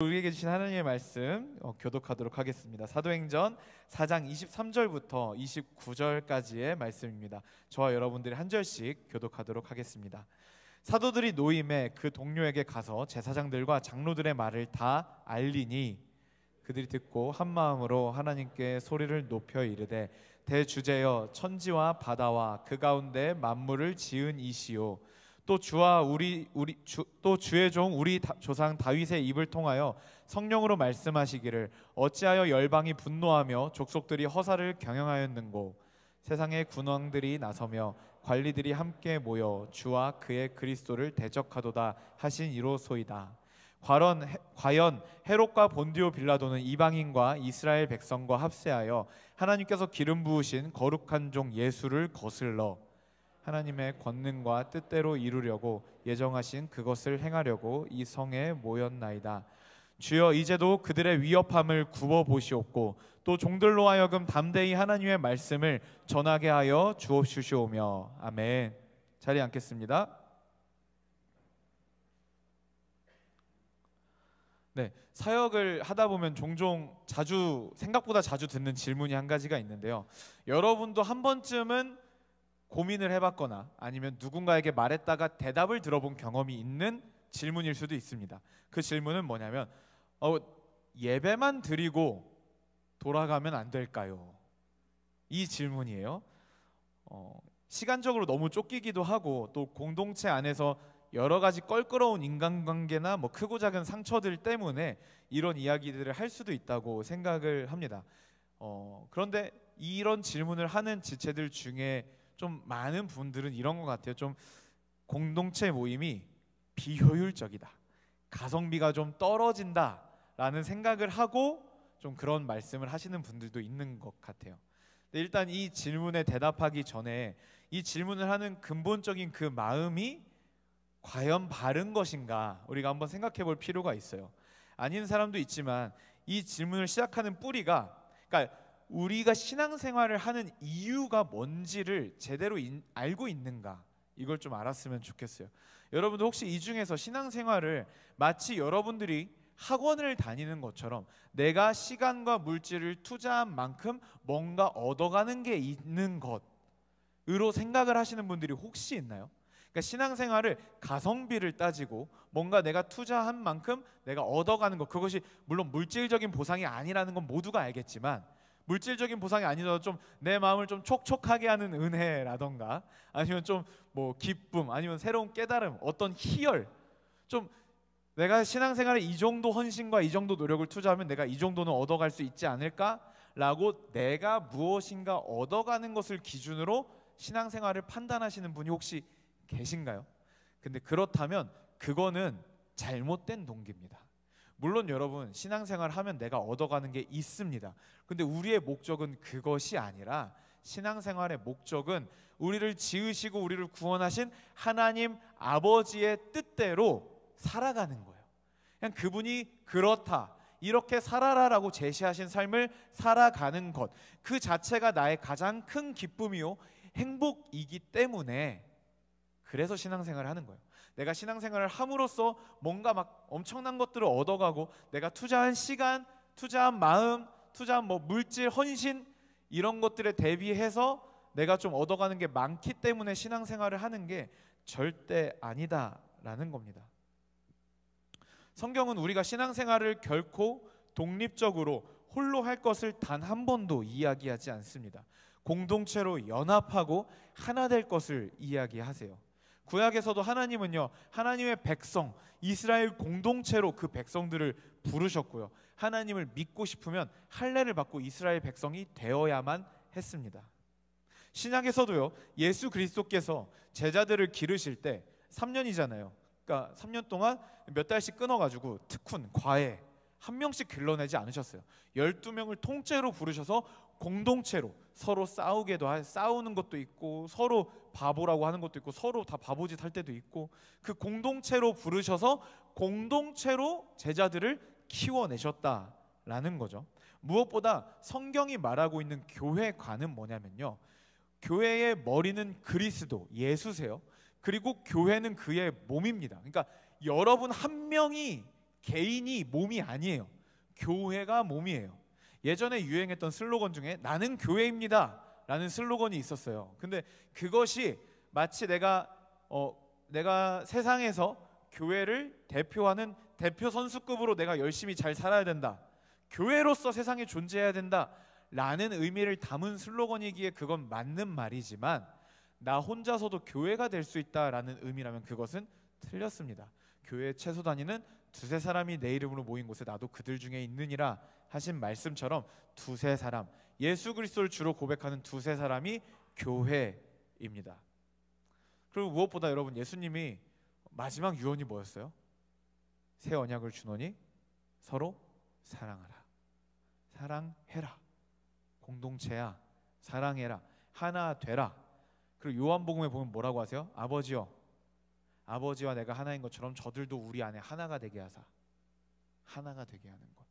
우리에게 주신 하나님의 말씀 교독하도록 하겠습니다. 사도행전 4장 23절부터 29절까지의 말씀입니다. 저와 여러분들이 한 절씩 교독하도록 하겠습니다. 사도들이 노임에 그 동료에게 가서 제사장들과 장로들의 말을 다 알리니 그들이 듣고 한 마음으로 하나님께 소리를 높여 이르되 대주제여 천지와 바다와 그 가운데 만물을 지은 이시오 또 주의 종 우리 조상 다윗의 입을 통하여 성령으로 말씀하시기를 어찌하여 열방이 분노하며 족속들이 허사를 경영하였는고 세상의 군왕들이 나서며 관리들이 함께 모여 주와 그의 그리스도를 대적하도다 하신 이로소이다. 과연 헤롯과 본디오 빌라도는 이방인과 이스라엘 백성과 합세하여 하나님께서 기름 부으신 거룩한 종 예수를 거슬러 하나님의 권능과 뜻대로 이루려고 예정하신 그것을 행하려고 이 성에 모였나이다. 주여 이제도 그들의 위협함을 굽어 보시옵고 또 종들로 하여금 담대히 하나님의 말씀을 전하게 하여 주옵시오며 아멘. 자리에 앉겠습니다. 네, 사역을 하다 보면 종종 생각보다 자주 듣는 질문이 한 가지가 있는데요. 여러분도 한 번쯤은 고민을 해봤거나 아니면 누군가에게 말했다가 대답을 들어본 경험이 있는 질문일 수도 있습니다. 그 질문은 뭐냐면 예배만 드리고 돌아가면 안 될까요? 이 질문이에요. 시간적으로 너무 쫓기기도 하고 또 공동체 안에서 여러 가지 껄끄러운 인간관계나 크고 작은 상처들 때문에 이런 이야기들을 할 수도 있다고 생각을 합니다. 그런데 이런 질문을 하는 지체들 중에 좀 많은 분들은 이런 것 같아요. 좀 공동체 모임이 비효율적이다, 가성비가 좀 떨어진다라는 생각을 하고 좀 그런 말씀을 하시는 분들도 있는 것 같아요. 근데 일단 이 질문에 대답하기 전에 이 질문을 하는 근본적인 그 마음이 과연 바른 것인가 우리가 한번 생각해 볼 필요가 있어요. 아닌 사람도 있지만 이 질문을 시작하는 뿌리가 그러니까 우리가 신앙생활을 하는 이유가 뭔지를 제대로 알고 있는가 이걸 좀 알았으면 좋겠어요. 여러분도 혹시 이 중에서 신앙생활을 마치 여러분들이 학원을 다니는 것처럼 내가 시간과 물질을 투자한 만큼 뭔가 얻어가는 게 있는 것으로 생각을 하시는 분들이 혹시 있나요? 그러니까 신앙생활을 가성비를 따지고 뭔가 내가 투자한 만큼 내가 얻어가는 것, 그것이 물론 물질적인 보상이 아니라는 건 모두가 알겠지만 물질적인 보상이 아니더라도 좀 내 마음을 좀 촉촉하게 하는 은혜라던가 아니면 좀 기쁨 아니면 새로운 깨달음, 어떤 희열, 좀 내가 신앙생활에 이 정도 헌신과 이 정도 노력을 투자하면 내가 이 정도는 얻어갈 수 있지 않을까라고 내가 무엇인가 얻어가는 것을 기준으로 신앙생활을 판단하시는 분이 혹시 계신가요? 근데 그렇다면 그거는 잘못된 동기입니다. 물론 여러분 신앙생활 하면 내가 얻어가는 게 있습니다. 근데 우리의 목적은 그것이 아니라 신앙생활의 목적은 우리를 지으시고 우리를 구원하신 하나님 아버지의 뜻대로 살아가는 거예요. 그냥 그분이 그렇다, 이렇게 살아라라고 제시하신 삶을 살아가는 것, 그 자체가 나의 가장 큰 기쁨이요 행복이기 때문에 그래서 신앙생활을 하는 거예요. 내가 신앙생활을 함으로써 뭔가 엄청난 것들을 얻어가고 내가 투자한 시간, 투자한 마음, 투자한 물질, 헌신 이런 것들에 대비해서 내가 좀 얻어가는 게 많기 때문에 신앙생활을 하는 게 절대 아니다라는 겁니다. 성경은 우리가 신앙생활을 결코 독립적으로 홀로 할 것을 단 한 번도 이야기하지 않습니다. 공동체로 연합하고 하나 될 것을 이야기하세요. 구약에서도 하나님은요 하나님의 백성 이스라엘 공동체로 그 백성들을 부르셨고요, 하나님을 믿고 싶으면 할례를 받고 이스라엘 백성이 되어야만 했습니다. 신약에서도요 예수 그리스도께서 제자들을 기르실 때 3년이잖아요. 그러니까 3년 동안 몇 달씩 끊어가지고 특훈, 과외 한 명씩 길러내지 않으셨어요. 12명을 통째로 부르셔서 공동체로 서로 싸우는 것도 있고 서로 바보라고 하는 것도 있고 서로 다 바보짓 할 때도 있고 그 공동체로 부르셔서 공동체로 제자들을 키워내셨다라는 거죠. 무엇보다 성경이 말하고 있는 교회관은 뭐냐면요, 교회의 머리는 그리스도 예수세요. 그리고 교회는 그의 몸입니다. 그러니까 여러분 한 명이 개인이 몸이 아니에요. 교회가 몸이에요. 예전에 유행했던 슬로건 중에 나는 교회입니다 라는 슬로건이 있었어요. 근데 그것이 마치 내가 세상에서 교회를 대표하는 대표 선수급으로 내가 열심히 잘 살아야 된다, 교회로서 세상에 존재해야 된다 라는 의미를 담은 슬로건이기에 그건 맞는 말이지만, 나 혼자서도 교회가 될 수 있다라는 의미라면 그것은 틀렸습니다. 교회에 최소 단위는 두세 사람이 내 이름으로 모인 곳에 나도 그들 중에 있느니라 하신 말씀처럼 두세 사람, 예수 그리스도를 주로 고백하는 두세 사람이 교회입니다. 그리고 무엇보다 여러분, 예수님이 마지막 유언이 뭐였어요? 새 언약을 주노니 서로 사랑하라. 사랑해라. 공동체야, 사랑해라. 하나 되라. 그리고 요한복음에 보면 뭐라고 하세요? 아버지여, 아버지와 내가 하나인 것처럼 저들도 우리 안에 하나가 되게 하사. 하나가 되게 하는 것.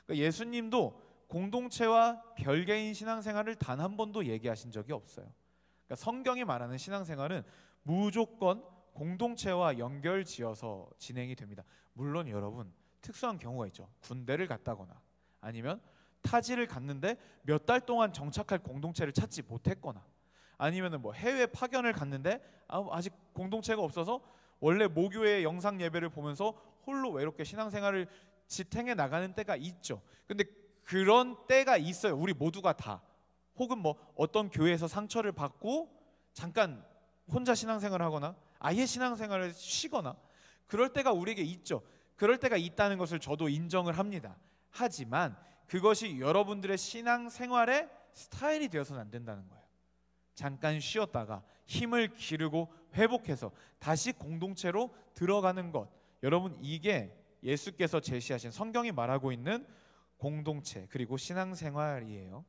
그러니까 예수님도 공동체와 별개인 신앙생활을 단 한 번도 얘기하신 적이 없어요. 그러니까 성경이 말하는 신앙생활은 무조건 공동체와 연결지어서 진행이 됩니다. 물론 여러분, 특수한 경우가 있죠. 군대를 갔다거나 아니면 타지를 갔는데 몇 달 동안 정착할 공동체를 찾지 못했거나, 아니면 뭐 해외 파견을 갔는데 아직 공동체가 없어서 원래 모교의 영상 예배를 보면서 홀로 외롭게 신앙생활을 지탱해 나가는 때가 있죠. 근데 그런 때가 있어요. 우리 모두가 다. 혹은 뭐 어떤 교회에서 상처를 받고 잠깐 혼자 신앙생활을 하거나 아예 신앙생활을 쉬거나 그럴 때가 우리에게 있죠. 그럴 때가 있다는 것을 저도 인정을 합니다. 하지만 그것이 여러분들의 신앙생활의 스타일이 되어서는 안 된다는 거예요. 잠깐 쉬었다가 힘을 기르고 회복해서 다시 공동체로 들어가는 것, 여러분, 이게 예수께서 제시하신, 성경이 말하고 있는 공동체 그리고 신앙생활이에요.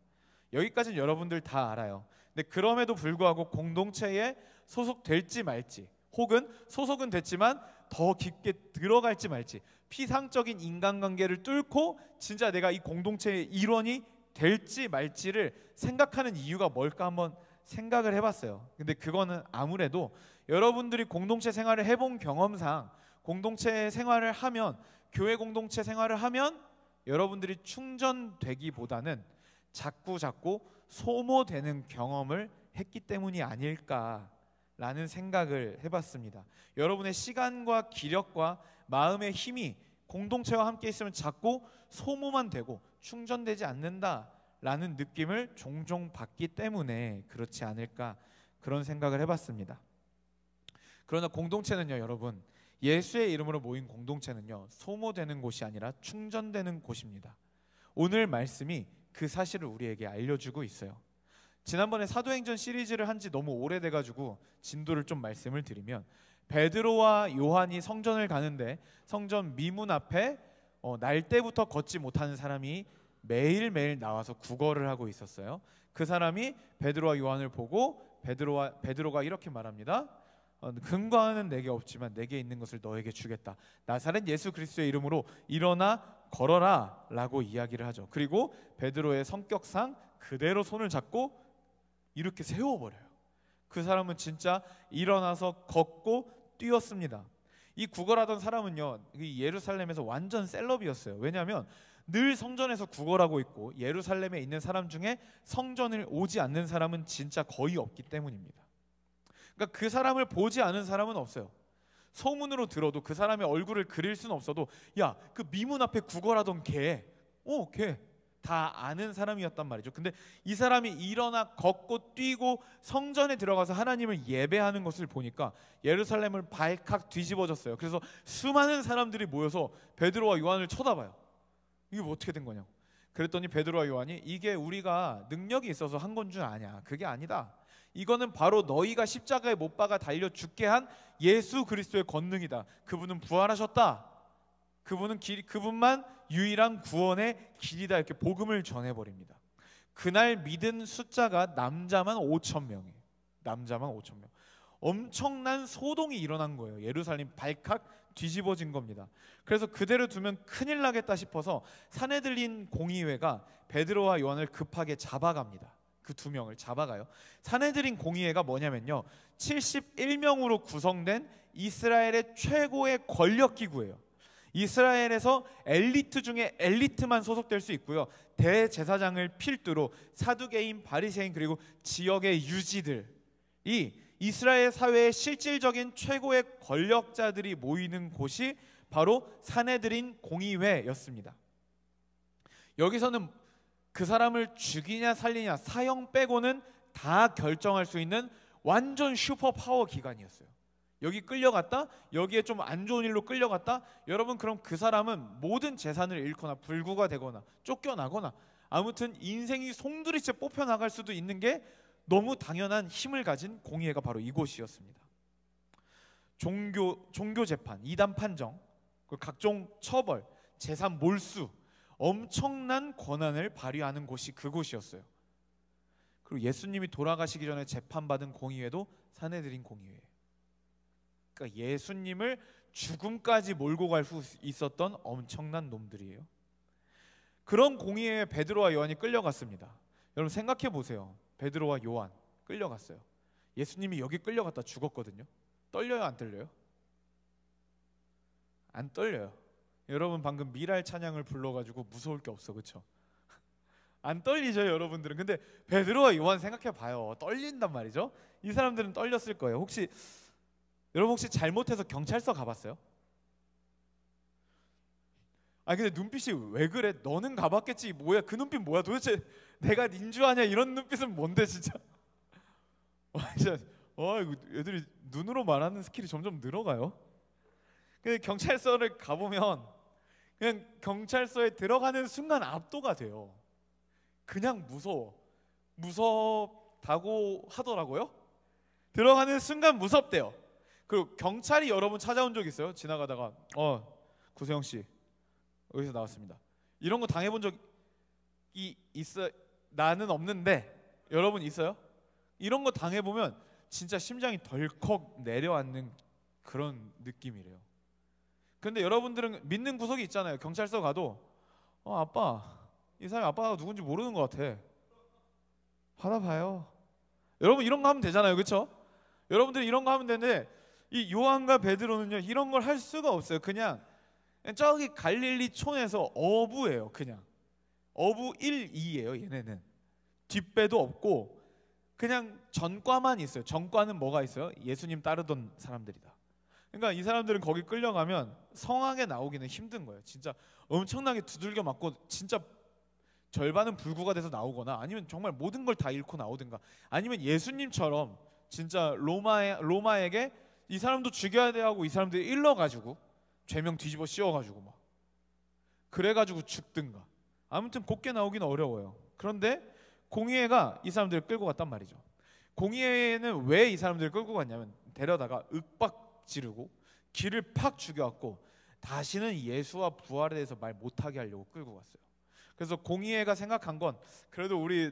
여기까지는 여러분들 다 알아요. 근데 그럼에도 불구하고 공동체에 소속될지 말지, 혹은 소속은 됐지만 더 깊게 들어갈지 말지, 피상적인 인간관계를 뚫고 진짜 내가 이 공동체의 일원이 될지 말지를 생각하는 이유가 뭘까 한번 생각을 해봤어요. 근데 그거는 아무래도 여러분들이 공동체 생활을 해본 경험상, 공동체 생활을 하면, 교회 공동체 생활을 하면 여러분들이 충전되기보다는 자꾸 소모되는 경험을 했기 때문이 아닐까라는 생각을 해봤습니다. 여러분의 시간과 기력과 마음의 힘이 공동체와 함께 있으면 자꾸 소모만 되고 충전되지 않는다라는 느낌을 종종 받기 때문에 그렇지 않을까, 그런 생각을 해봤습니다. 그러나 공동체는요, 여러분, 예수의 이름으로 모인 공동체는요, 소모되는 곳이 아니라 충전되는 곳입니다. 오늘 말씀이 그 사실을 우리에게 알려주고 있어요. 지난번에 사도행전 시리즈를 한 지 너무 오래돼가지고 진도를 좀 말씀을 드리면, 베드로와 요한이 성전을 가는데 성전 미문 앞에 날 때부터 걷지 못하는 사람이 매일매일 나와서 구걸을 하고 있었어요. 그 사람이 베드로와 요한을 보고 베드로가 이렇게 말합니다. 근거는 내게 없지만 내게 있는 것을 너에게 주겠다. 나사렛 예수 그리스도의 이름으로 일어나 걸어라 라고 이야기를 하죠. 그리고 베드로의 성격상 그대로 손을 잡고 이렇게 세워버려요. 그 사람은 진짜 일어나서 걷고 뛰었습니다. 이 구걸하던 사람은요, 예루살렘에서 완전 셀럽이었어요. 왜냐하면 늘 성전에서 구걸하고 있고 예루살렘에 있는 사람 중에 성전을 오지 않는 사람은 진짜 거의 없기 때문입니다. 그러니까 그 사람을 보지 않은 사람은 없어요. 소문으로 들어도 그 사람의 얼굴을 그릴 수는 없어도, 야, 그 미문 앞에 구걸하던 걔 다 아는 사람이었단 말이죠. 근데 이 사람이 일어나 걷고 뛰고 성전에 들어가서 하나님을 예배하는 것을 보니까 예루살렘을 발칵 뒤집어졌어요. 그래서 수많은 사람들이 모여서 베드로와 요한을 쳐다봐요. 이게 뭐 어떻게 된 거냐고. 그랬더니 베드로와 요한이, 이게 우리가 능력이 있어서 한 건 줄 아냐. 그게 아니다. 이거는 바로 너희가 십자가에 못 박아 달려 죽게 한 예수 그리스도의 권능이다. 그분은 부활하셨다. 그분만 유일한 구원의 길이다. 이렇게 복음을 전해버립니다. 그날 믿은 숫자가 남자만 5,000명이에요. 남자만 5,000명. 엄청난 소동이 일어난 거예요. 예루살렘 발칵 뒤집어진 겁니다. 그래서 그대로 두면 큰일 나겠다 싶어서 산헤드린 공의회가 베드로와 요한을 급하게 잡아갑니다. 그 두 명을 잡아가요. 산헤드린 공의회가 뭐냐면요, 71명으로 구성된 이스라엘의 최고의 권력기구예요. 이스라엘에서 엘리트 중에 엘리트만 소속될 수 있고요. 대제사장을 필두로 사두개인, 바리새인 그리고 지역의 유지들이 이스라엘 사회의 실질적인 최고의 권력자들이 모이는 곳이 바로 사내들인 공의회였습니다. 여기서는 그 사람을 죽이냐 살리냐 사형 빼고는 다 결정할 수 있는 완전 슈퍼 파워 기관이었어요. 여기 끌려갔다, 여기에 좀 안 좋은 일로 끌려갔다, 여러분 그럼 그 사람은 모든 재산을 잃거나 불구가 되거나 쫓겨나거나 아무튼 인생이 송두리째 뽑혀나갈 수도 있는 게 너무 당연한 힘을 가진 공의회가 바로 이곳이었습니다. 종교 재판, 이단 판정, 각종 처벌, 재산 몰수, 엄청난 권한을 발휘하는 곳이 그곳이었어요. 그리고 예수님이 돌아가시기 전에 재판받은 공의회도 사내들인 공의회예요. 그러니까 예수님을 죽음까지 몰고 갈 수 있었던 엄청난 놈들이에요. 그런 공의회에 베드로와 요한이 끌려갔습니다. 여러분 생각해 보세요. 베드로와 요한 끌려갔어요. 예수님이 여기 끌려갔다 죽었거든요. 떨려요, 안 떨려요? 안 떨려요. 여러분 방금 미랄 찬양을 불러가지고 무서울 게 없어, 그렇죠? 안 떨리죠, 여러분들은. 근데 베드로와 요한 생각해 봐요. 떨린단 말이죠. 이 사람들은 떨렸을 거예요. 여러분 혹시 잘못해서 경찰서 가봤어요? 아 근데 눈빛이 왜 그래? 너는 가봤겠지. 뭐야 그 눈빛 뭐야? 도대체 내가 닌주하냐 이런 눈빛은 뭔데 진짜? 진짜 이거 애들이 눈으로 말하는 스킬이 점점 늘어가요. 근데 경찰서를 가보면 그냥 경찰서에 들어가는 순간 압도가 돼요. 그냥 무섭다고 하더라고요. 들어가는 순간 무섭대요. 그리고 경찰이 여러분 찾아온 적 있어요? 지나가다가 구세영 씨 여기서 나왔습니다. 이런 거 당해본 적이 있어? 나는 없는데 여러분 있어요? 이런 거 당해보면 진짜 심장이 덜컥 내려앉는 그런 느낌이래요. 근데 여러분들은 믿는 구석이 있잖아요. 경찰서 가도 아빠 이 사람이 아빠가 누군지 모르는 것 같아. 받아봐요. 여러분 이런 거 하면 되잖아요, 그렇죠? 여러분들이 이런 거 하면 되는데 이 요한과 베드로는요 이런 걸 할 수가 없어요. 그냥 저기 갈릴리 촌에서 어부예요. 그냥 어부 1, 2예요. 얘네는 뒷배도 없고 그냥 전과만 있어요. 전과는 뭐가 있어요? 예수님 따르던 사람들이다. 그러니까 이 사람들은 거기 끌려가면 성하게 나오기는 힘든 거예요. 진짜 엄청나게 두들겨 맞고 진짜 절반은 불구가 돼서 나오거나 아니면 정말 모든 걸 다 잃고 나오든가 아니면 예수님처럼 진짜 로마에게 이 사람도 죽여야 돼 하고 이 사람들이 일러가지고 죄명 뒤집어 씌워가지고 막 그래가지고 죽든가 아무튼 곱게 나오기는 어려워요. 그런데 공의회가 이 사람들을 끌고 갔단 말이죠. 공의회는 왜 이 사람들을 끌고 갔냐면 데려다가 윽박 지르고 길을 팍 죽여갖고 다시는 예수와 부활에 대해서 말 못하게 하려고 끌고 갔어요. 그래서 공의회가 생각한 건 그래도 우리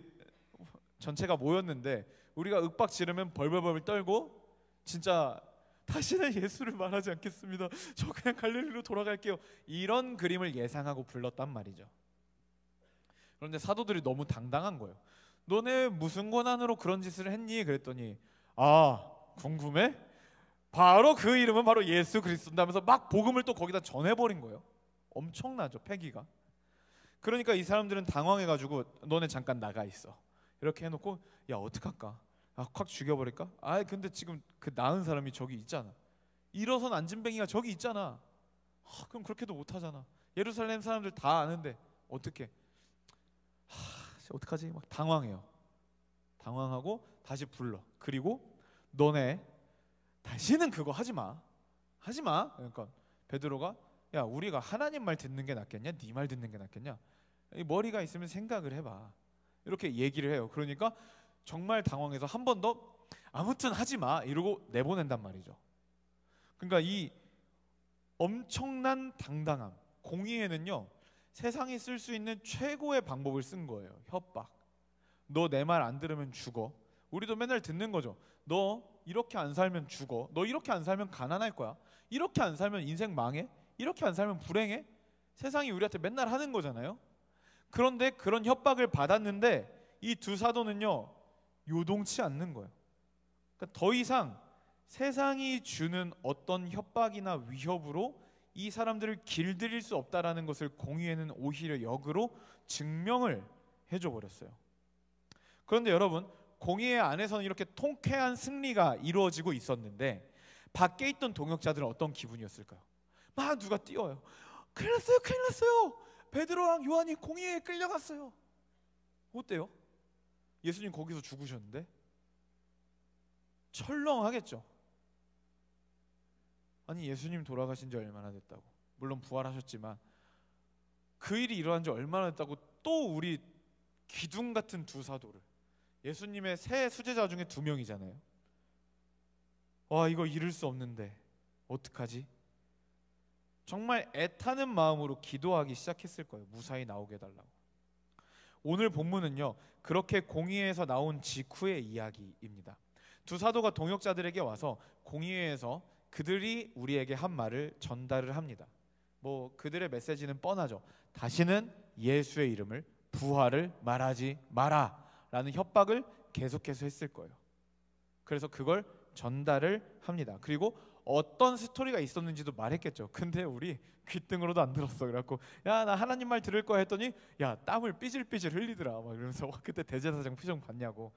전체가 모였는데 우리가 윽박 지르면 벌벌벌 떨고 진짜 다시는 예수를 말하지 않겠습니다. 저 그냥 갈릴리로 돌아갈게요. 이런 그림을 예상하고 불렀단 말이죠. 그런데 사도들이 너무 당당한 거예요. 너네 무슨 권한으로 그런 짓을 했니? 그랬더니 궁금해? 바로 그 이름은 바로 예수 그리스도인다면서 막 복음을 또 거기다 전해버린 거예요. 엄청나죠, 패기가. 그러니까 이 사람들은 당황해가지고 너네 잠깐 나가 있어. 이렇게 해놓고 야 어떡할까? 확 죽여버릴까? 근데 지금 그 나은 사람이 저기 있잖아. 일어선 안진뱅이가 저기 있잖아. 그럼 그렇게도 못하잖아. 예루살렘 사람들 다 아는데 어떡해? 어떡하지? 막 당황해요. 당황하고 다시 불러. 그리고 너네 다시는 그거 하지마. 그러니까 베드로가 야 우리가 하나님 말 듣는 게 낫겠냐? 네 말 듣는 게 낫겠냐? 머리가 있으면 생각을 해봐. 이렇게 얘기를 해요. 그러니까 정말 당황해서 한 번 더 아무튼 하지마 이러고 내보낸단 말이죠. 그러니까 이 엄청난 당당함, 공의회는요 세상이 쓸 수 있는 최고의 방법을 쓴 거예요. 협박. 너 내 말 안 들으면 죽어. 우리도 맨날 듣는 거죠. 너 이렇게 안 살면 죽어. 너 이렇게 안 살면 가난할 거야. 이렇게 안 살면 인생 망해. 이렇게 안 살면 불행해. 세상이 우리한테 맨날 하는 거잖아요. 그런데 그런 협박을 받았는데 이 두 사도는요 요동치 않는 거예요. 그러니까 더 이상 세상이 주는 어떤 협박이나 위협으로 이 사람들을 길들일 수 없다라는 것을 공의회는 오히려 역으로 증명을 해줘 버렸어요. 그런데 여러분, 공의회 안에서는 이렇게 통쾌한 승리가 이루어지고 있었는데 밖에 있던 동역자들은 어떤 기분이었을까요? 막 누가 뛰어요. 큰일 났어요, 큰일 났어요. 베드로랑 요한이 공의회에 끌려갔어요. 어때요? 예수님 거기서 죽으셨는데? 철렁하겠죠. 아니, 예수님 돌아가신 지 얼마나 됐다고. 물론 부활하셨지만 그 일이 일어난 지 얼마나 됐다고 또 우리 기둥 같은 두 사도를, 예수님의 세 수제자 중에 2명이잖아요. 와, 이거 이룰 수 없는데 어떡하지? 정말 애타는 마음으로 기도하기 시작했을 거예요. 무사히 나오게 해달라고. 오늘 본문은요, 그렇게 공의회에서 나온 직후의 이야기입니다. 두 사도가 동역자들에게 와서 공의회에서 그들이 우리에게 한 말을 전달을 합니다. 뭐 그들의 메시지는 뻔하죠. 다시는 예수의 이름을, 부활을 말하지 마라 라는 협박을 계속해서 했을 거예요. 그래서 그걸 전달을 합니다. 그리고 어떤 스토리가 있었는지도 말했겠죠. 근데 우리 귓등으로도 안 들었어. 그래갖고 야, 나 하나님 말 들을 거야 했더니 야, 땀을 삐질삐질 흘리더라 막 이러면서 그때 대제사장 표정 봤냐고.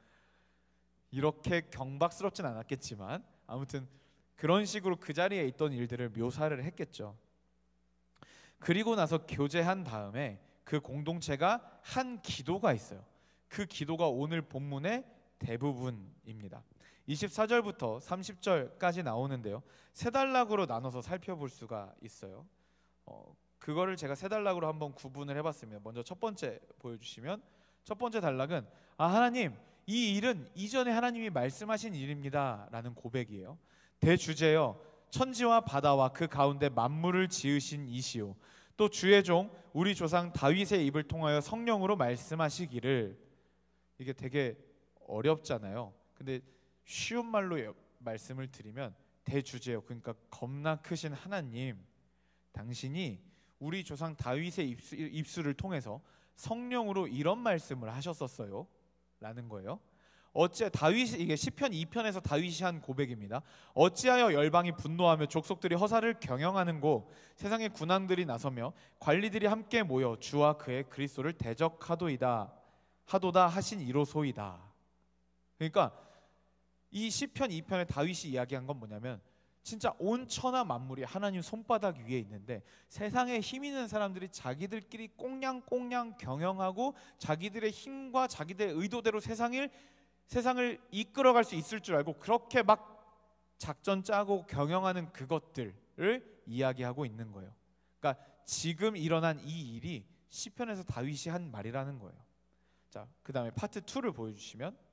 이렇게 경박스럽진 않았겠지만 아무튼 그런 식으로 그 자리에 있던 일들을 묘사를 했겠죠. 그리고 나서 교제한 다음에 그 공동체가 한 기도가 있어요. 그 기도가 오늘 본문의 대부분입니다. 24절부터 30절까지 나오는데요, 세 단락으로 나눠서 살펴볼 수가 있어요. 그거를 제가 세 단락으로 한번 구분을 해봤습니다. 먼저 첫 번째 보여주시면, 첫 번째 단락은 하나님, 이 일은 이전에 하나님이 말씀하신 일입니다 라는 고백이에요. 대주제여, 천지와 바다와 그 가운데 만물을 지으신 이시오, 또 주의 종 우리 조상 다윗의 입을 통하여 성령으로 말씀하시기를. 이게 되게 어렵잖아요. 근데 쉬운 말로 말씀을 드리면 대주제요, 그러니까 겁나 크신 하나님, 당신이 우리 조상 다윗의 입술을 통해서 성령으로 이런 말씀을 하셨었어요 라는 거예요. 이게 시편 2편에서 다윗이 한 고백입니다. 어찌하여 열방이 분노하며 족속들이 허사를 경영하는고, 세상의 군왕들이 나서며 관리들이 함께 모여 주와 그의 그리스도를 대적하도다 하신 이로소이다. 그러니까 이 시편 2편에 다윗이 이야기한 건 뭐냐면, 진짜 온 천하 만물이 하나님 손바닥 위에 있는데 세상에 힘 있는 사람들이 자기들끼리 꽁냥꽁냥 경영하고 자기들의 힘과 자기들의 의도대로 세상을 이끌어갈 수 있을 줄 알고 그렇게 막 작전 짜고 경영하는 그것들을 이야기하고 있는 거예요. 그러니까 지금 일어난 이 일이 시편에서 다윗이 한 말이라는 거예요. 자, 그 다음에 파트 2를 보여주시면,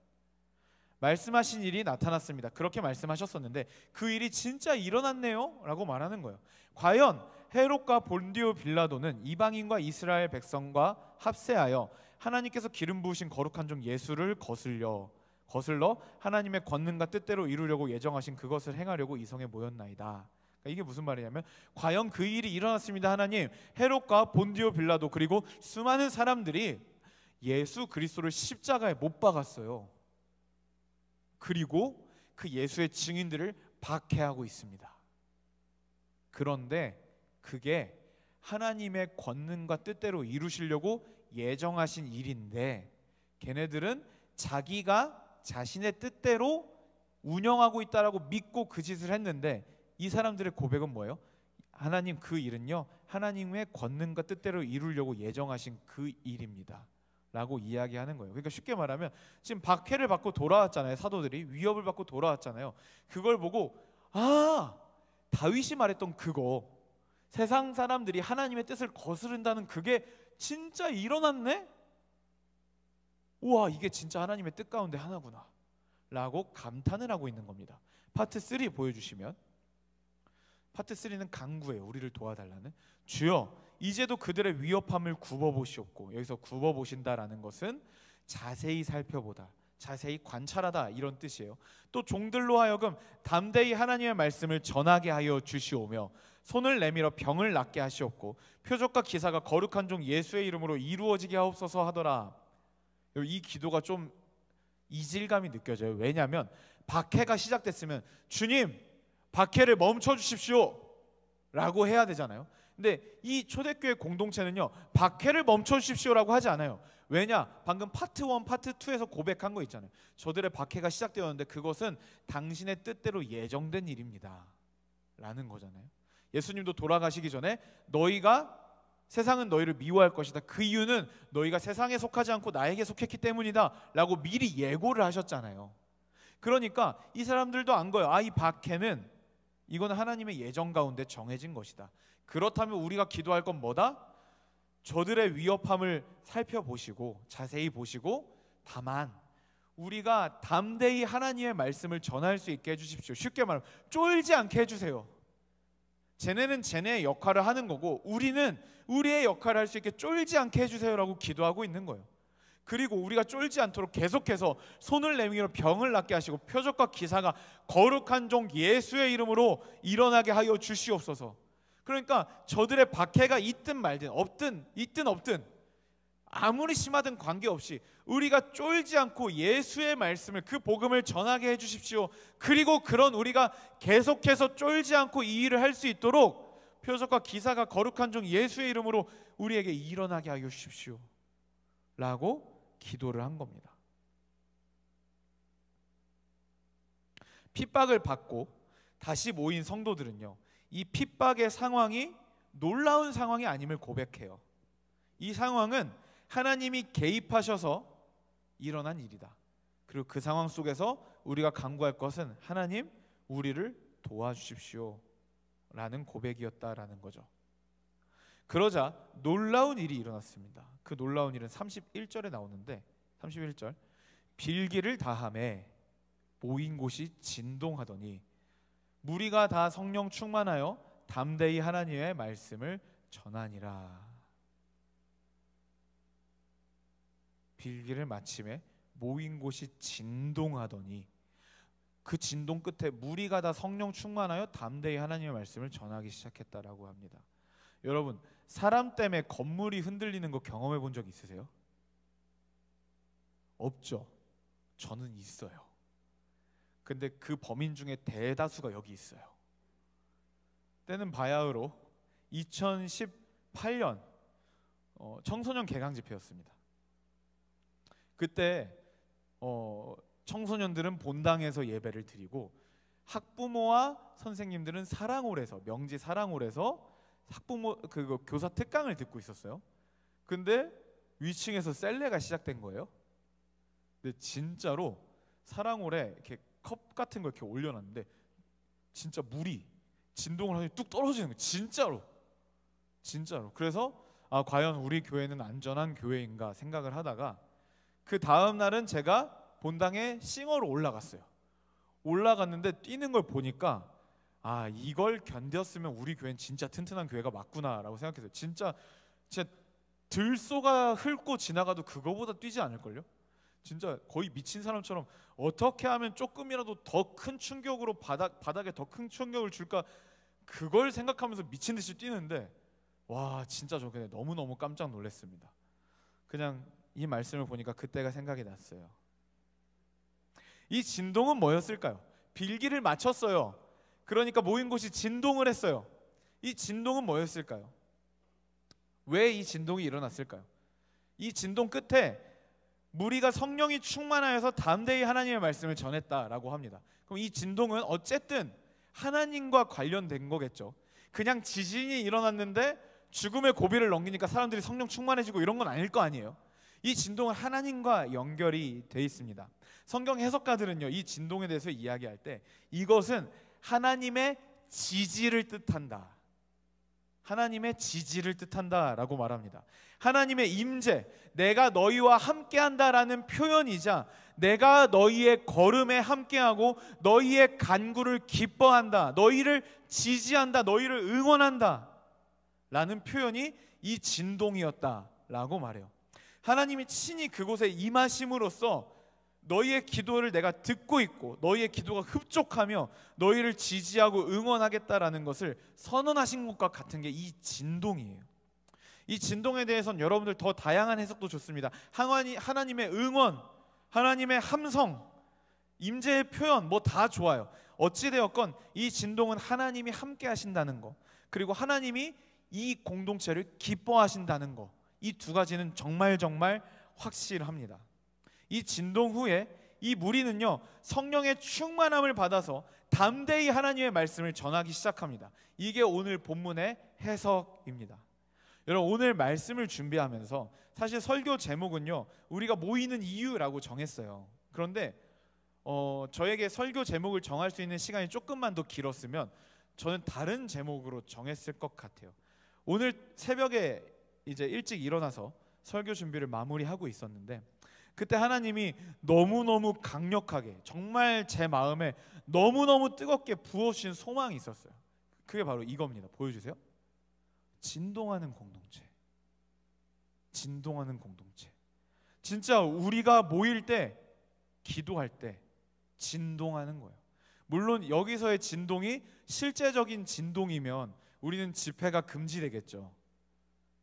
말씀하신 일이 나타났습니다. 그렇게 말씀하셨었는데 그 일이 진짜 일어났네요 라고 말하는 거예요. 과연 헤롯과 본디오 빌라도는 이방인과 이스라엘 백성과 합세하여 하나님께서 기름 부으신 거룩한 종 예수를 거슬러 하나님의 권능과 뜻대로 이루려고 예정하신 그것을 행하려고 이 성에 모였나이다. 그러니까 이게 무슨 말이냐면, 과연 그 일이 일어났습니다 하나님. 헤롯과 본디오 빌라도 그리고 수많은 사람들이 예수 그리스도를 십자가에 못 박았어요. 그리고 그 예수의 증인들을 박해하고 있습니다. 그런데 그게 하나님의 권능과 뜻대로 이루시려고 예정하신 일인데 걔네들은 자기가 자신의 뜻대로 운영하고 있다라고 믿고 그 짓을 했는데, 이 사람들의 고백은 뭐예요? 하나님, 그 일은요 하나님의 권능과 뜻대로 이루려고 예정하신 그 일입니다 라고 이야기하는 거예요. 그러니까 쉽게 말하면 지금 박해를 받고 돌아왔잖아요. 사도들이 위협을 받고 돌아왔잖아요. 그걸 보고 다윗이 말했던 그거, 세상 사람들이 하나님의 뜻을 거스른다는 그게 진짜 일어났네? 우와, 이게 진짜 하나님의 뜻 가운데 하나구나 라고 감탄을 하고 있는 겁니다. 파트 3 보여주시면, 파트 3는 간구예요. 우리를 도와달라는. 주여, 이제도 그들의 위협함을 굽어보시옵고, 여기서 굽어보신다라는 것은 자세히 살펴보다, 자세히 관찰하다 이런 뜻이에요. 또 종들로 하여금 담대히 하나님의 말씀을 전하게 하여 주시오며 손을 내밀어 병을 낫게 하시옵고 표적과 기사가 거룩한 종 예수의 이름으로 이루어지게 하옵소서 하더라. 이 기도가 좀 이질감이 느껴져요. 왜냐하면 박해가 시작됐으면 주님, 박해를 멈춰 주십시오, 라고 해야 되잖아요. 근데 이 초대교회 공동체는요, 박해를 멈춰 주십시오라고 하지 않아요. 왜냐? 방금 파트 1, 파트 2에서 고백한 거 있잖아요. 저들의 박해가 시작되었는데 그것은 당신의 뜻대로 예정된 일입니다 라는 거잖아요. 예수님도 돌아가시기 전에 너희가 세상은 너희를 미워할 것이다. 그 이유는 너희가 세상에 속하지 않고 나에게 속했기 때문이다 라고 미리 예고를 하셨잖아요. 그러니까 이 사람들도 안 거예요. 이 박해는 이거는 하나님의 예정 가운데 정해진 것이다. 그렇다면 우리가 기도할 건 뭐다? 저들의 위협함을 살펴보시고 자세히 보시고 다만 우리가 담대히 하나님의 말씀을 전할 수 있게 해주십시오. 쉽게 말하면 쫄지 않게 해주세요. 쟤네는 쟤네의 역할을 하는 거고 우리는 우리의 역할을 할 수 있게 쫄지 않게 해주세요라고 기도하고 있는 거예요. 그리고 우리가 쫄지 않도록 계속해서 손을 내밀어 병을 낫게 하시고 표적과 기사가 거룩한 종 예수의 이름으로 일어나게 하여 주시옵소서. 그러니까 저들의 박해가 있든 말든 있든 없든 아무리 심하든 관계없이 우리가 쫄지 않고 예수의 말씀을, 그 복음을 전하게 해주십시오. 그리고 그런 우리가 계속해서 쫄지 않고 이 일을 할 수 있도록 표적과 기사가 거룩한 종 예수의 이름으로 우리에게 일어나게 하여 주십시오 라고 기도를 한 겁니다. 핍박을 받고 다시 모인 성도들은요, 이 핍박의 상황이 놀라운 상황이 아님을 고백해요. 이 상황은 하나님이 개입하셔서 일어난 일이다. 그리고 그 상황 속에서 우리가 간구할 것은 하나님 우리를 도와주십시오 라는 고백이었다라는 거죠. 그러자 놀라운 일이 일어났습니다. 그 놀라운 일은 31절에 나오는데 31절 빌기를 다하매 모인 곳이 진동하더니 무리가 다 성령 충만하여 담대히 하나님의 말씀을 전하니라. 빌기를 마침에 모인 곳이 진동하더니 그 진동 끝에 무리가 다 성령 충만하여 담대히 하나님의 말씀을 전하기 시작했다라고 합니다. 여러분, 사람 때문에 건물이 흔들리는 거 경험해 본 적 있으세요? 없죠? 저는 있어요. 근데 그 범인 중에 대다수가 여기 있어요. 때는 바야흐로 2018년 청소년 개강 집회였습니다. 그때 청소년들은 본당에서 예배를 드리고 학부모와 선생님들은 사랑홀에서, 명지 사랑홀에서 학부모 교사 특강을 듣고 있었어요. 근데 위층에서 셀레가 시작된 거예요. 근데 진짜로 사랑홀에 이렇게 컵 같은 거 이렇게 올려놨는데 진짜 물이 진동을 하니 뚝 떨어지는 거예요. 진짜로. 그래서 과연 우리 교회는 안전한 교회인가 생각을 하다가 그 다음 날은 제가 본당에 싱어로 올라갔어요. 올라갔는데 뛰는 걸 보니까 이걸 견뎠으면 우리 교회는 진짜 튼튼한 교회가 맞구나라고 생각했어요. 진짜 들소가 훑고 지나가도 그거보다 뛰지 않을걸요? 진짜 거의 미친 사람처럼 어떻게 하면 조금이라도 더 큰 충격으로 바닥에 더 큰 충격을 줄까, 그걸 생각하면서 미친 듯이 뛰는데 와, 진짜 저 그냥 너무너무 깜짝 놀랐습니다. 그냥 이 말씀을 보니까 그때가 생각이 났어요. 이 진동은 뭐였을까요? 빌기를 맞췄어요. 그러니까 모인 곳이 진동을 했어요. 이 진동은 뭐였을까요? 왜 이 진동이 일어났을까요? 이 진동 끝에 무리가 성령이 충만하여서 담대히 하나님의 말씀을 전했다라고 합니다. 그럼 이 진동은 어쨌든 하나님과 관련된 거겠죠. 그냥 지진이 일어났는데 죽음의 고비를 넘기니까 사람들이 성령 충만해지고 이런 건 아닐 거 아니에요. 이 진동은 하나님과 연결이 돼 있습니다. 성경 해석가들은요, 이 진동에 대해서 이야기할 때 이것은 하나님의 지지를 뜻한다. 하나님의 지지를 뜻한다라고 말합니다. 하나님의 임재, 내가 너희와 함께한다라는 표현이자 내가 너희의 걸음에 함께하고 너희의 간구를 기뻐한다, 너희를 지지한다, 너희를 응원한다 라는 표현이 이 진동이었다라고 말해요. 하나님이 친히 그곳에 임하심으로써 너희의 기도를 내가 듣고 있고 너희의 기도가 흡족하며 너희를 지지하고 응원하겠다라는 것을 선언하신 것과 같은 게 이 진동이에요. 이 진동에 대해서는 여러분들 더 다양한 해석도 좋습니다. 하나님의 응원, 하나님의 함성, 임재의 표현 뭐 다 좋아요. 어찌되었건 이 진동은 하나님이 함께 하신다는 거, 그리고 하나님이 이 공동체를 기뻐하신다는 거, 이 두 가지는 정말 확실합니다. 이 진동 후에 이 무리는요, 성령의 충만함을 받아서 담대히 하나님의 말씀을 전하기 시작합니다. 이게 오늘 본문의 해석입니다. 여러분, 오늘 말씀을 준비하면서 사실 설교 제목은요, 우리가 모이는 이유라고 정했어요. 그런데 저에게 설교 제목을 정할 수 있는 시간이 조금만 더 길었으면 저는 다른 제목으로 정했을 것 같아요. 오늘 새벽에 이제 일찍 일어나서 설교 준비를 마무리하고 있었는데, 그때 하나님이 너무너무 강력하게, 정말 제 마음에 너무너무 뜨겁게 부어주신 소망이 있었어요. 그게 바로 이겁니다. 보여주세요. 진동하는 공동체. 진동하는 공동체. 진짜 우리가 모일 때, 기도할 때 진동하는 거예요. 물론 여기서의 진동이 실제적인 진동이면 우리는 집회가 금지되겠죠.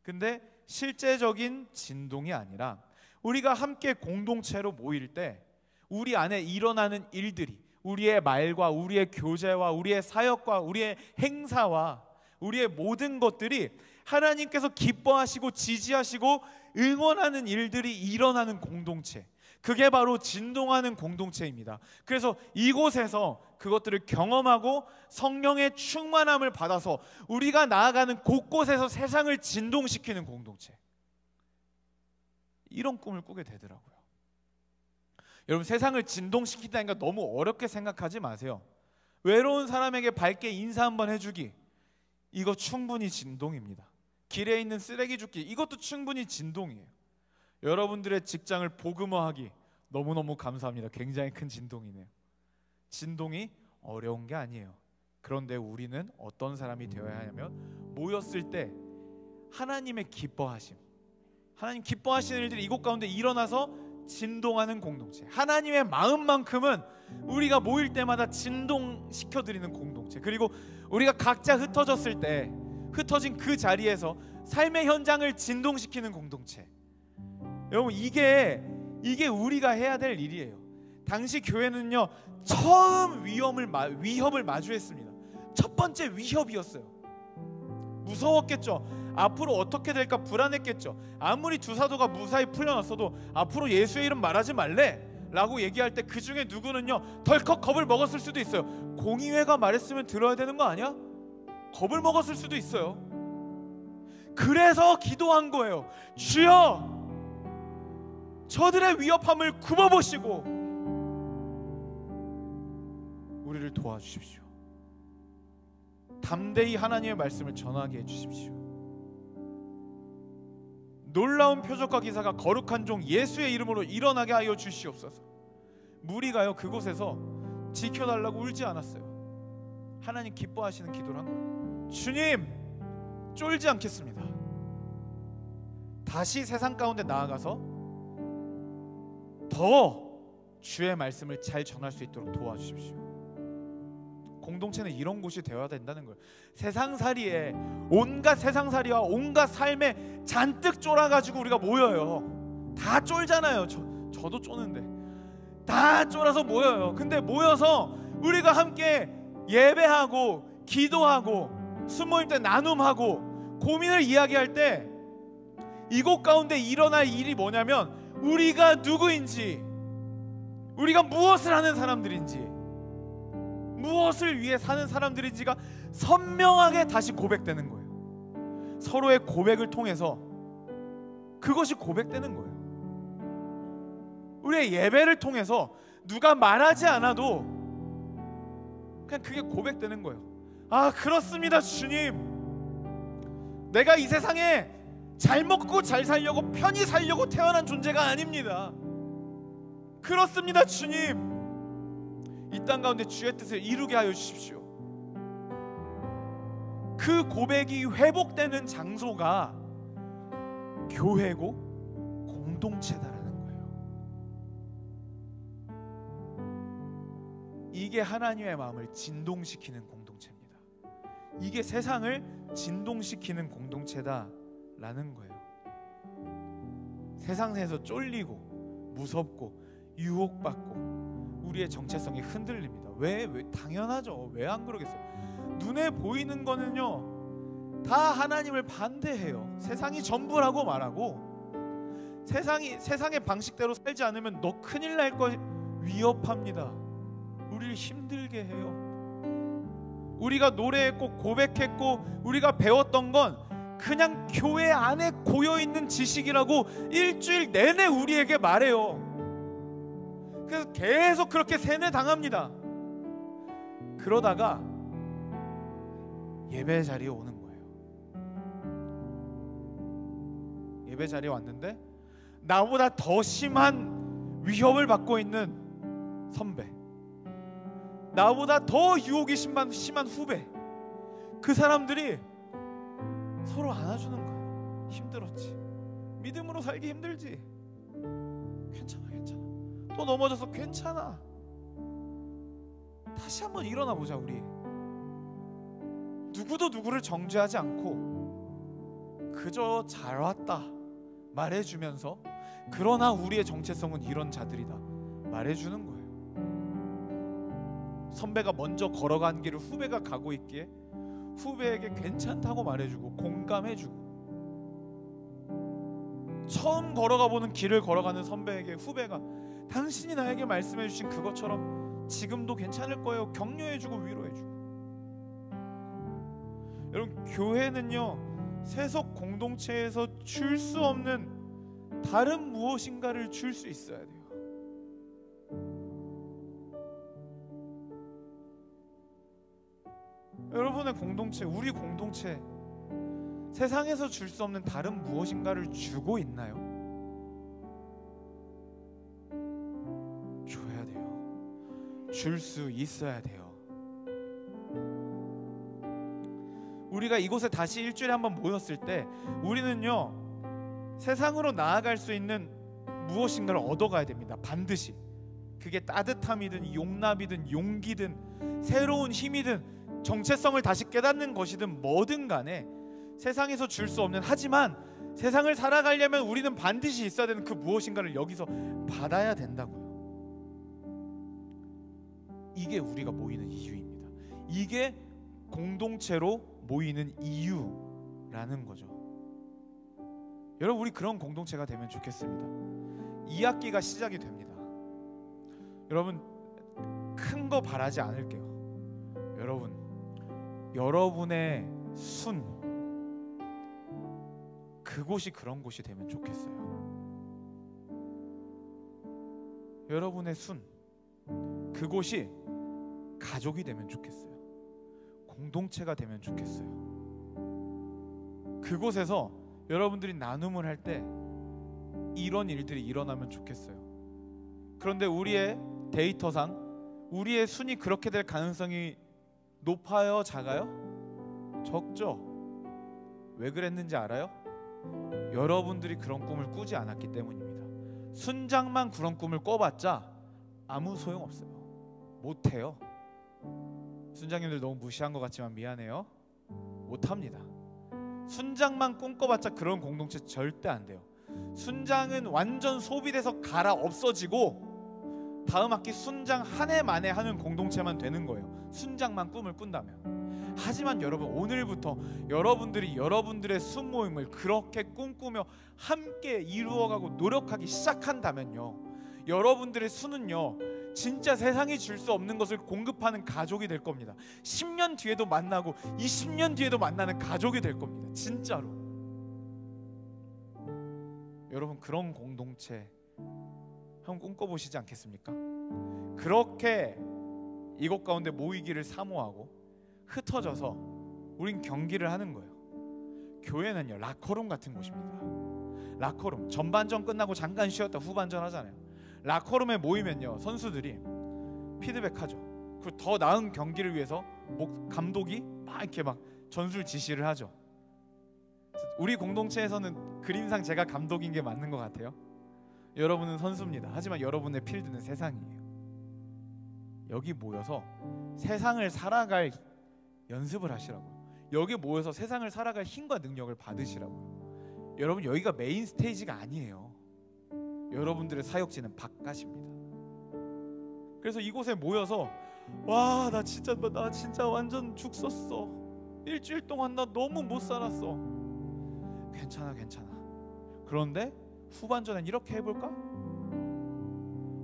근데 실제적인 진동이 아니라 우리가 함께 공동체로 모일 때 우리 안에 일어나는 일들이, 우리의 말과 우리의 교제와 우리의 사역과 우리의 행사와 우리의 모든 것들이 하나님께서 기뻐하시고 지지하시고 응원하는 일들이 일어나는 공동체, 그게 바로 진동하는 공동체입니다. 그래서 이곳에서 그것들을 경험하고 성령의 충만함을 받아서 우리가 나아가는 곳곳에서 세상을 진동시키는 공동체, 이런 꿈을 꾸게 되더라고요. 여러분, 세상을 진동시킨다니까 너무 어렵게 생각하지 마세요. 외로운 사람에게 밝게 인사 한번 해주기, 이거 충분히 진동입니다. 길에 있는 쓰레기 줍기, 이것도 충분히 진동이에요. 여러분들의 직장을 복음화하기, 너무너무 감사합니다. 굉장히 큰 진동이네요. 진동이 어려운 게 아니에요. 그런데 우리는 어떤 사람이 되어야 하냐면, 모였을 때 하나님의 기뻐하심, 하나님 기뻐하시는 일들이 이곳 가운데 일어나서 진동하는 공동체, 하나님의 마음만큼은 우리가 모일 때마다 진동시켜드리는 공동체, 그리고 우리가 각자 흩어졌을 때 흩어진 그 자리에서 삶의 현장을 진동시키는 공동체. 여러분, 이게 우리가 해야 될 일이에요. 당시 교회는요, 처음 위협을 마주했습니다. 첫 번째 위협이었어요. 무서웠겠죠. 앞으로 어떻게 될까 불안했겠죠. 아무리 두 사도가 무사히 풀려났어도 앞으로 예수의 이름 말하지 말래 라고 얘기할 때 그 중에 누구는요, 덜컥 겁을 먹었을 수도 있어요. 공의회가 말했으면 들어야 되는 거 아니야? 겁을 먹었을 수도 있어요. 그래서 기도한 거예요. 주여, 저들의 위협함을 굽어보시고 우리를 도와주십시오. 담대히 하나님의 말씀을 전하게 해주십시오. 놀라운 표적과 기사가 거룩한 종 예수의 이름으로 일어나게 하여 주시옵소서. 무리가요, 그곳에서 지켜달라고 울지 않았어요. 하나님 기뻐하시는 기도를 한 거예요. 주님, 쫄지 않겠습니다. 다시 세상 가운데 나아가서 더 주의 말씀을 잘 전할 수 있도록 도와주십시오. 공동체는 이런 곳이 되어야 된다는 거예요. 세상살이에, 온갖 세상살이와 온갖 삶에 잔뜩 쫄아가지고 우리가 모여요. 다 쫄잖아요. 저도 쪼는데 다 쫄아서 모여요. 근데 모여서 우리가 함께 예배하고 기도하고 순모임 때 나눔하고 고민을 이야기할 때 이곳 가운데 일어날 일이 뭐냐면, 우리가 누구인지, 우리가 무엇을 하는 사람들인지, 무엇을 위해 사는 사람들인지가 선명하게 다시 고백되는 거예요. 서로의 고백을 통해서 그것이 고백되는 거예요. 우리의 예배를 통해서 누가 말하지 않아도 그냥 그게 고백되는 거예요. 아, 그렇습니다 주님, 내가 이 세상에 잘 먹고 잘 살려고 편히 살려고 태어난 존재가 아닙니다. 그렇습니다 주님, 이 땅 가운데 주의 뜻을 이루게 하여 주십시오. 그 고백이 회복되는 장소가 교회고 공동체다라는 거예요. 이게 하나님의 마음을 진동시키는 공동체입니다. 이게 세상을 진동시키는 공동체다라는 거예요. 세상에서 쫄리고 무섭고 유혹받고 우리의 정체성이 흔들립니다. 왜? 당연하죠. 왜 안 그러겠어요? 눈에 보이는 거는요, 다 하나님을 반대해요. 세상이 전부라고 말하고, 세상의 방식대로 살지 않으면 너 큰일 날 거 위협합니다. 우리를 힘들게 해요. 우리가 노래했고 고백했고 우리가 배웠던 건 그냥 교회 안에 고여있는 지식이라고 일주일 내내 우리에게 말해요. 그래서 계속 그렇게 세뇌당합니다. 그러다가 예배 자리에 오는 거예요. 예배 자리에 왔는데 나보다 더 심한 위협을 받고 있는 선배, 나보다 더 유혹이 심한 후배, 그 사람들이 서로 안아주는 거예요. 힘들었지, 믿음으로 살기 힘들지, 괜찮아 또 넘어져서 괜찮아, 다시 한번 일어나 보자. 우리 누구도 누구를 정죄하지 않고 그저 잘 왔다 말해주면서, 그러나 우리의 정체성은 이런 자들이다 말해주는 거예요. 선배가 먼저 걸어간 길을 후배가 가고 있기에 후배에게 괜찮다고 말해주고 공감해주고, 처음 걸어가 보는 길을 걸어가는 선배에게 후배가 당신이 나에게 말씀해주신 그것처럼 지금도 괜찮을 거예요 격려해주고 위로해주고. 여러분, 교회는요 세속 공동체에서 줄 수 없는 다른 무엇인가를 줄 수 있어야 돼요. 여러분의 공동체, 우리 공동체, 세상에서 줄 수 없는 다른 무엇인가를 주고 있나요? 줘야 돼요. 줄 수 있어야 돼요. 우리가 이곳에 다시 일주일에 한번 모였을 때 우리는요 세상으로 나아갈 수 있는 무엇인가를 얻어가야 됩니다. 반드시. 그게 따뜻함이든 용납이든 용기든 새로운 힘이든 정체성을 다시 깨닫는 것이든 뭐든 간에 세상에서 줄 수 없는, 하지만 세상을 살아가려면 우리는 반드시 있어야 되는 그 무엇인가를 여기서 받아야 된다고요. 이게 우리가 모이는 이유입니다. 이게 공동체로 모이는 이유라는 거죠. 여러분, 우리 그런 공동체가 되면 좋겠습니다. 2학기가 시작이 됩니다. 여러분, 큰 거 바라지 않을게요. 여러분의 순, 그곳이 그런 곳이 되면 좋겠어요. 여러분의 순, 그곳이 가족이 되면 좋겠어요. 공동체가 되면 좋겠어요. 그곳에서 여러분들이 나눔을 할 때 이런 일들이 일어나면 좋겠어요. 그런데 우리의 데이터상 우리의 순이 그렇게 될 가능성이 높아요? 작아요? 적죠? 왜 그랬는지 알아요? 여러분들이 그런 꿈을 꾸지 않았기 때문입니다. 순장만 그런 꿈을 꿔봤자 아무 소용없어요. 못해요. 순장님들 너무 무시한 것 같지만 미안해요. 못합니다. 순장만 꿈꿔봤자 그런 공동체 절대 안 돼요. 순장은 완전 소비돼서 갈아 없어지고 다음 학기 순장 한 해 만에 하는 공동체만 되는 거예요. 순장만 꿈을 꾼다면. 하지만 여러분, 오늘부터 여러분들이 여러분들의 순모임을 그렇게 꿈꾸며 함께 이루어가고 노력하기 시작한다면요, 여러분들의 순은요 진짜 세상이 줄 수 없는 것을 공급하는 가족이 될 겁니다. 10년 뒤에도 만나고 20년 뒤에도 만나는 가족이 될 겁니다. 진짜로. 여러분, 그런 공동체 한번 꿈꿔보시지 않겠습니까? 그렇게 이곳 가운데 모이기를 사모하고 흩어져서 우린 경기를 하는 거예요. 교회는요 라커룸 같은 곳입니다. 라커룸, 전반전 끝나고 잠깐 쉬었다 후반전 하잖아요. 라커룸에 모이면요 선수들이 피드백하죠. 그리고 더 나은 경기를 위해서 감독이 막 이렇게 막 전술 지시를 하죠. 우리 공동체에서는 그림상 제가 감독인 게 맞는 것 같아요. 여러분은 선수입니다. 하지만 여러분의 필드는 세상이에요. 여기 모여서 세상을 살아갈 연습을 하시라고요. 여기 모여서 세상을 살아갈 힘과 능력을 받으시라고요. 여러분, 여기가 메인 스테이지가 아니에요. 여러분들의 사역지는 바깥입니다. 그래서 이곳에 모여서 와, 나 진짜 완전 죽 썼어. 일주일 동안 나 너무 못 살았어. 괜찮아, 괜찮아. 그런데 후반전엔 이렇게 해볼까?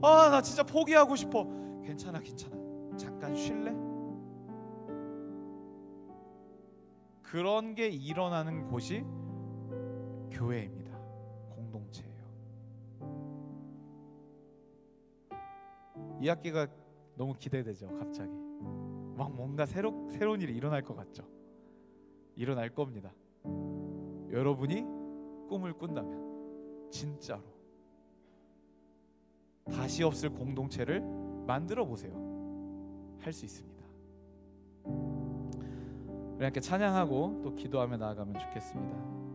아, 나 진짜 포기하고 싶어. 괜찮아, 괜찮아. 잠깐 쉴래? 그런 게 일어나는 곳이 교회입니다. 공동체예요. 이 학기가 너무 기대되죠. 갑자기 막 뭔가 새로운 일이 일어날 것 같죠. 일어날 겁니다. 여러분이 꿈을 꾼다면 진짜로 다시 없을 공동체를 만들어 보세요. 할 수 있습니다. 우리 함께 찬양하고 또 기도하며 나아가면 좋겠습니다.